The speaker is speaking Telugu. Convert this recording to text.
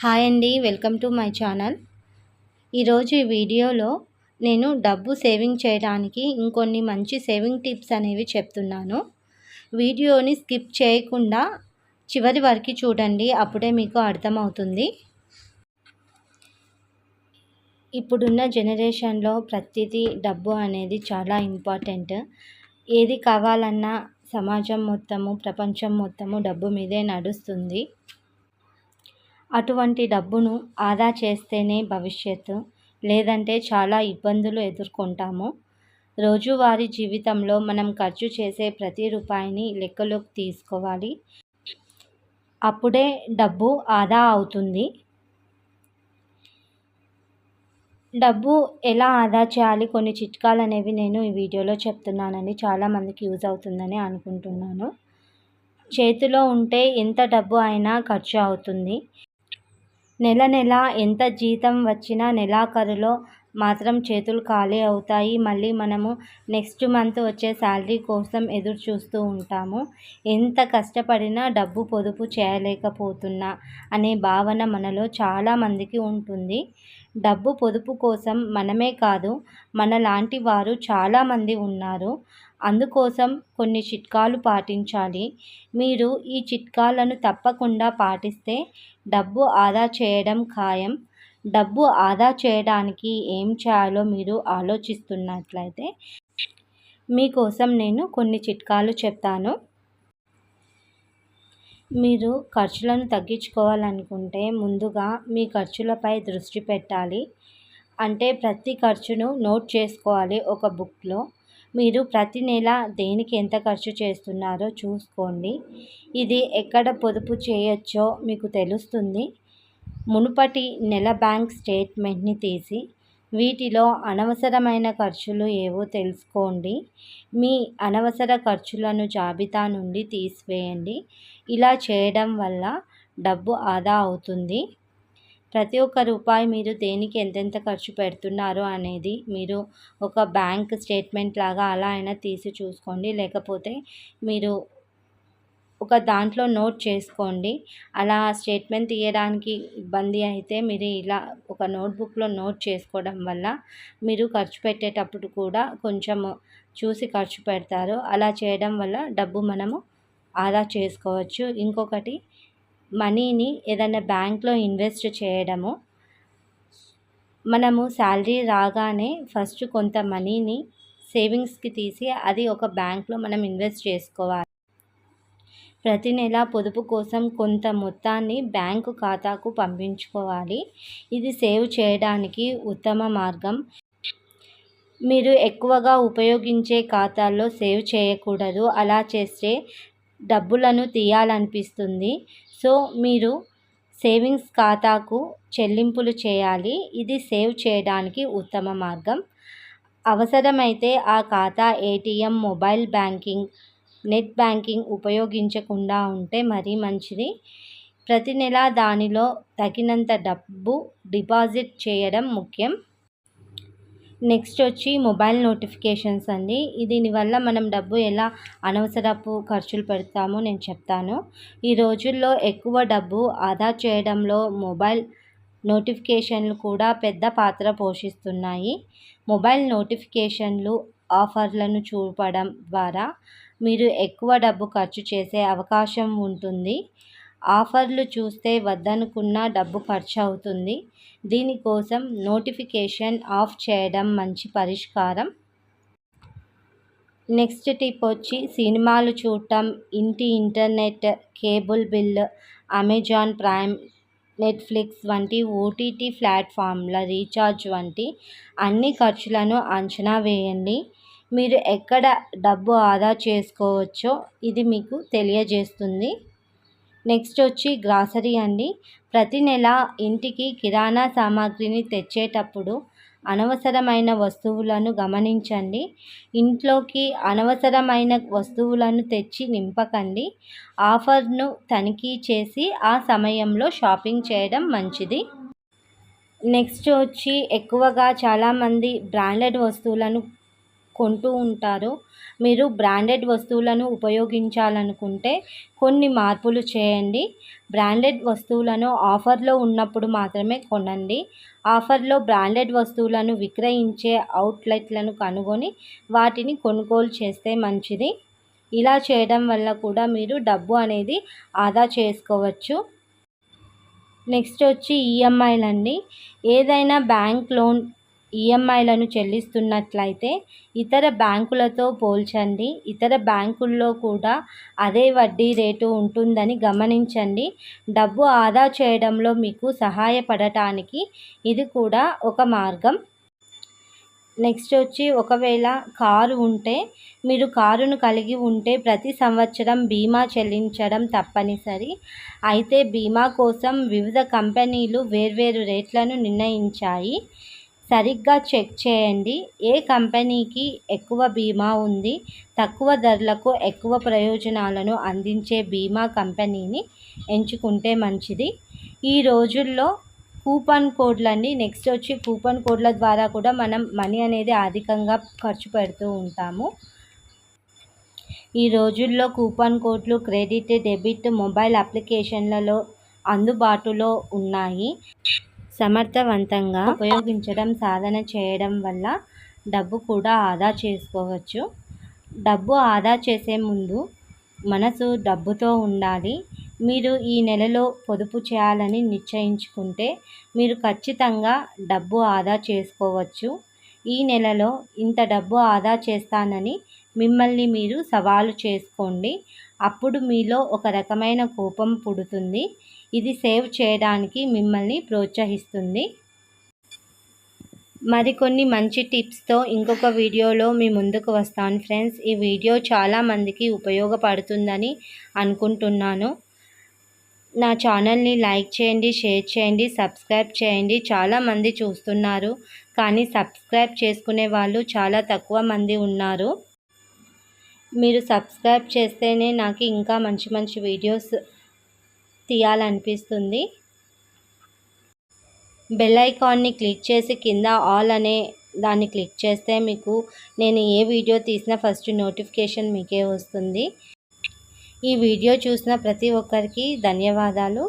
హాయ్ అండి, వెల్కమ్ టు మై ఛానల్. ఈరోజు ఈ వీడియోలో నేను డబ్బు సేవింగ్ చేయడానికి ఇంకొన్ని మంచి సేవింగ్ టిప్స్ అనేవి చెప్తున్నాను. వీడియోని స్కిప్ చేయకుండా చివరి వరకు చూడండి, అప్పుడే మీకు అర్థమవుతుంది. ఇప్పుడున్న జనరేషన్లో ప్రతిదీ డబ్బు అనేది చాలా ఇంపార్టెంట్. ఏది కావాలన్నా సమాజం మొత్తము, ప్రపంచం మొత్తము డబ్బు మీదే నడుస్తుంది. అటువంటి డబ్బును ఆదా చేస్తేనే భవిష్యత్తు, లేదంటే చాలా ఇబ్బందులు ఎదుర్కొంటాము. రోజువారీ జీవితంలో మనం ఖర్చు చేసే ప్రతి రూపాయిని లెక్కలోకి తీసుకోవాలి. అప్పుడే డబ్బు ఆదా అవుతుంది. డబ్బు ఎలా ఆదా చేయాలి, కొన్ని చిట్కాలు అనేవి నేను ఈ వీడియోలో చెప్తున్నానండి. చాలామందికి యూజ్ అవుతుందని అనుకుంటున్నాను. చేతిలో ఉంటే ఎంత డబ్బు అయినా ఖర్చు అవుతుంది. నెల ఎంత జీతం వచ్చినా నెలాఖరులో మాత్రం చేతులు ఖాళీ అవుతాయి. మళ్ళీ మనము నెక్స్ట్ మంత్ వచ్చే శాలరీ కోసం ఎదురు చూస్తూ ఉంటాము. ఎంత కష్టపడినా డబ్బు పొదుపు చేయలేకపోతున్నా అనే భావన మనలో చాలామందికి ఉంటుంది. డబ్బు పొదుపు కోసం మనమే కాదు, మనలాంటి వారు చాలామంది ఉన్నారు. అందుకోసం కొన్ని చిట్కాలు పాటించాలి. మీరు ఈ చిట్కాలను తప్పకుండా పాటిస్తే డబ్బు ఆదా చేయడం ఖాయం. డబ్బు ఆదా చేయడానికి ఏం చేయాలో మీరు ఆలోచిస్తున్నట్లయితే మీకోసం నేను కొన్ని చిట్కాలు చెప్తాను. మీరు ఖర్చులను తగ్గించుకోవాలనుకుంటే ముందుగా మీ ఖర్చులపై దృష్టి పెట్టాలి. అంటే ప్రతి ఖర్చును నోట్ చేసుకోవాలి ఒక బుక్లో. మీరు ప్రతి నెల దేనికి ఎంత ఖర్చు చేస్తున్నారో చూసుకోండి. ఇది ఎక్కడ పొదుపు చేయొచ్చో మీకు తెలుస్తుంది. మునుపటి నెల బ్యాంక్ స్టేట్మెంట్ని తీసి వీటిలో అనవసరమైన ఖర్చులు ఏవో తెలుసుకోండి. మీ అనవసర ఖర్చులను జాబితా నుండి తీసివేయండి. ఇలా చేయడం వల్ల డబ్బు ఆదా అవుతుంది. ప్రతి ఒక్క రూపాయి మీరు దేనికి ఎంతెంత ఖర్చు పెడుతున్నారో అనేది మీరు ఒక బ్యాంక్ స్టేట్మెంట్ లాగా అలా అయినా తీసి చూసుకోండి. లేకపోతే మీరు ఒక దాంట్లో నోట్ చేసుకోండి. అలా స్టేట్మెంట్ తీయడానికి ఇబ్బంది అయితే మీరు ఇలా ఒక నోట్బుక్లో నోట్ చేసుకోవడం వల్ల మీరు ఖర్చు పెట్టేటప్పుడు కూడా కొంచెము చూసి ఖర్చు పెడతారు. అలా చేయడం వల్ల డబ్బు మనము ఆదా చేసుకోవచ్చు. ఇంకొకటి, మనీని ఏదైనా బ్యాంక్లో ఇన్వెస్ట్ చేయడము. మనము శాలరీ రాగానే ఫస్ట్ కొంత మనీని సేవింగ్స్కి తీసి అది ఒక బ్యాంక్లో మనం ఇన్వెస్ట్ చేసుకోవాలి. ప్రతి నెల పొదుపు కోసం కొంత మొత్తాన్ని బ్యాంకు ఖాతాకు పంపించుకోవాలి. ఇది సేవ్ చేయడానికి ఉత్తమ మార్గం. మీరు ఎక్కువగా ఉపయోగించే ఖాతాల్లో సేవ్ చేయకూడదు. అలా చేస్తే డబ్బులను తీయాలనిపిస్తుంది. సో మీరు సేవింగ్స్ ఖాతాకు చెల్లింపులు చేయాలి. ఇది సేవ్ చేయడానికి ఉత్తమ మార్గం. అవసరమైతే ఆ ఖాతా ATM, mobile banking, net banking ఉపయోగించకుండా ఉంటే మరీ మంచిది. ప్రతి నెల దానిలో తగినంత డబ్బు డిపాజిట్ చేయడం ముఖ్యం. నెక్స్ట్ వచ్చి మొబైల్ నోటిఫికేషన్స్ అండి. దీనివల్ల మనం డబ్బు ఎలా అనవసరపు ఖర్చులు పెడతామో నేను చెప్తాను. ఈ రోజుల్లో ఎక్కువ డబ్బు ఆదా చేయడంలో మొబైల్ నోటిఫికేషన్లు కూడా పెద్ద పాత్ర పోషిస్తున్నాయి. మొబైల్ నోటిఫికేషన్లు ఆఫర్లను చూపడం ద్వారా మీరు ఎక్కువ డబ్బు ఖర్చు చేసే అవకాశం ఉంటుంది. ఆఫర్లు చూస్తే వద్దనుకున్న డబ్బు ఖర్చు అవుతుంది. దీనికోసం నోటిఫికేషన్ ఆఫ్ చేయడం మంచి పరిష్కారం. నెక్స్ట్ టిప్ వచ్చి సినిమాలు చూడటం, ఇంటి internet, cable bill, Amazon prime, Netflix వంటి ఓటీటీ ప్లాట్ఫామ్ల రీఛార్జ్ వంటి అన్ని ఖర్చులను అంచనా వేయండి. మీరు ఎక్కడ డబ్బు ఆదా చేసుకోవచ్చో ఇది మీకు తెలియజేస్తుంది. నెక్స్ట్ వచ్చి గ్రాసరీ అండి. ప్రతి నెల ఇంటికి కిరాణా సామాగ్రిని తెచ్చేటప్పుడు అనవసరమైన వస్తువులను గమనించండి. ఇంట్లోకి అనవసరమైన వస్తువులను తెచ్చి నింపకండి. ఆఫర్ను తనిఖీ చేసి ఆ సమయంలో షాపింగ్ చేయడం మంచిది. నెక్స్ట్ వచ్చి ఎక్కువగా చాలామంది బ్రాండెడ్ వస్తువులను కొంటూ ఉంటారు. మీరు బ్రాండెడ్ వస్తువులను ఉపయోగించాలనుకుంటే కొన్ని మార్పులు చేయండి. బ్రాండెడ్ వస్తువులను ఆఫర్లో ఉన్నప్పుడు మాత్రమే కొనండి. ఆఫర్లో బ్రాండెడ్ వస్తువులను విక్రయించే అవుట్లెట్లను కనుగొని వాటిని కొనుగోలు చేస్తే మంచిది. ఇలా చేయడం వల్ల కూడా మీరు డబ్బు అనేది ఆదా చేసుకోవచ్చు. నెక్స్ట్ వచ్చి ఈఎంఐలండి. ఏదైనా బ్యాంక్ లోన్ ఈఎంఐలను చెల్లిస్తున్నట్లయితే ఇతర బ్యాంకులతో పోల్చండి. ఇతర బ్యాంకుల్లో కూడా అదే వడ్డీ రేటు ఉంటుందని గమనించండి. డబ్బు ఆదా చేయడంలో మీకు సహాయపడటానికి ఇది కూడా ఒక మార్గం. నెక్స్ట్ వచ్చి ఒకవేళ కారు ఉంటే మీరు కారును కలిగి ఉంటే ప్రతి సంవత్సరం బీమా చెల్లించడం తప్పనిసరి. అయితే బీమా కోసం వివిధ కంపెనీలు వేర్వేరు రేట్లను నిర్ణయించాయి. సరిగ్గా చెక్ చేయండి. ఏ కంపెనీకి ఎక్కువ బీమా ఉంది, తక్కువ ధరలకు ఎక్కువ ప్రయోజనాలను అందించే బీమా కంపెనీని ఎంచుకుంటే మంచిది. ఈ రోజుల్లో కూపన్ కోడ్లండి. నెక్స్ట్ వచ్చి కూపన్ కోడ్ల ద్వారా కూడా మనం మనీ అనేది అధికంగా ఖర్చు పెడుతూ ఉంటాము. ఈ రోజుల్లో కూపన్ కోడ్లు క్రెడిట్, డెబిట్ మొబైల్ అప్లికేషన్లలో అందుబాటులో ఉన్నాయి. సమర్థవంతంగా ఉపయోగించడం, సాధన చేయడం వల్ల డబ్బు కూడా ఆదా చేసుకోవచ్చు. డబ్బు ఆదా చేసే ముందు మనసు డబ్బుతో ఉండాలి. మీరు ఈ నెలలో పొదుపు చేయాలని నిశ్చయించుకుంటే మీరు ఖచ్చితంగా డబ్బు ఆదా చేసుకోవచ్చు. ఈ నెలలో ఇంత డబ్బు ఆదా చేస్తానని మిమ్మల్ని మీరు సవాలు చేసుకోండి. అప్పుడు మీలో ఒక రకమైన కోపం పుడుతుంది. ఇది సేవ్ చేయడానికి మిమ్మల్ని ప్రోత్సహిస్తుంది. మరికొన్ని మంచి టిప్స్తో ఇంకొక వీడియోలో మీ ముందుకు వస్తాను ఫ్రెండ్స్. ఈ వీడియో చాలామందికి ఉపయోగపడుతుందని అనుకుంటున్నాను. నా ఛానల్ని లైక్ చేయండి, షేర్ చేయండి, సబ్స్క్రైబ్ చేయండి. చాలామంది చూస్తున్నారు కానీ సబ్స్క్రైబ్ చేసుకునే వాళ్ళు చాలా తక్కువ మంది ఉన్నారు. మీరు సబ్స్క్రైబ్ చేస్తేనే నాకు ఇంకా మంచి మంచి వీడియోస్ తీయాలనిపిస్తుంది. బెల్ ఐకాన్ని క్లిక్ చేసి కింద ఆల్ అనే దాన్ని క్లిక్ చేస్తే మీకు నేను ఏ వీడియో తీసినా ఫస్ట్ నోటిఫికేషన్ మీకే వస్తుంది. ఈ వీడియో చూసిన ప్రతి ఒక్కరికి ధన్యవాదాలు.